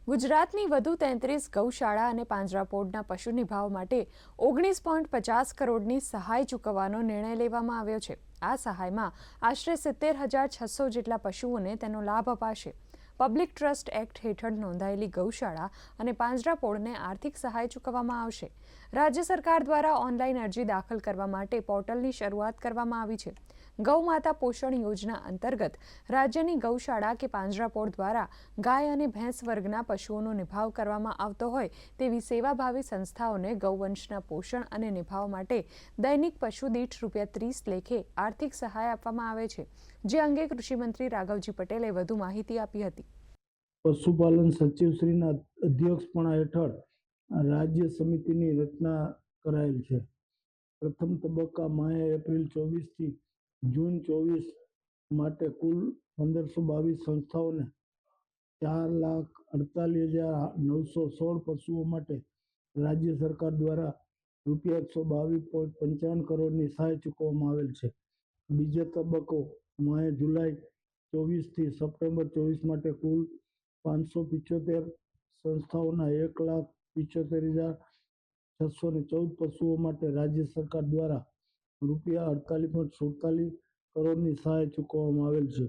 ગુજરાતની વધુ 33 ગૌશાળા અને પાંજરાપોળના પશુ નિભાવ માટે 19.50 કરોડની સહાય ચૂકવવાનો નિર્ણય લેવામાં આવ્યો છે। આ સહાયમાં આશરે 70,600 જેટલા પશુઓને તેનો લાભ અપાશે। પબ્લિક ટ્રસ્ટ એક્ટ હેઠળ નોંધાયેલી ગૌશાળા અને પાંજરાપોળને આર્થિક સહાય ચૂકવવામાં આવશે। રાજ્ય સરકાર દ્વારા ઓનલાઈન અરજી દાખલ કરવા માટે પોર્ટલની શરૂઆત કરવામાં આવી છે। ગૌ માતા પોષણ યોજના અંતર્ગત રાજ્યની ગૌશાળા કે પાંજરાપોળ દ્વારા ગાય અને ભેંસ વર્ગના પશુઓનો નિભાવ કરવામાં આવતો હોય તેવી સેવાભાવી સંસ્થાઓને ગૌવંશના પોષણ અને નિભાવ માટે દૈનિક પશુ દીઠ ₹30 લેખે આર્થિક સહાય આપવામાં આવે છે, જે અંગે કૃષિમંત્રી રાઘવજી પટેલે વધુ માહિતી આપી હતી। પશુપાલન સચિવશ્રીના અધ્યક્ષપણા હેઠળ રાજ્ય સમિતિની રચના કરાયેલ છે। પ્રથમ તબક્કા માહે એપ્રિલ 24 થી જૂન 24 માટે કુલ 1522 સંસ્થાઓને 4,48,916 પશુઓ માટે રાજ્ય સરકાર દ્વારા ₹122.55 કરોડની સહાય ચૂકવવામાં આવેલ છે। બીજો તબક્કો માહે જુલાઈ 24 થી સપ્ટેમ્બર 24 માટે કુલ 575 સંસ્થાઓના 1,75,614 પશુઓ માટે રાજ્ય સરકાર દ્વારા ₹48.47 કરોડની સહાય ચૂકવવામાં આવેલ છે।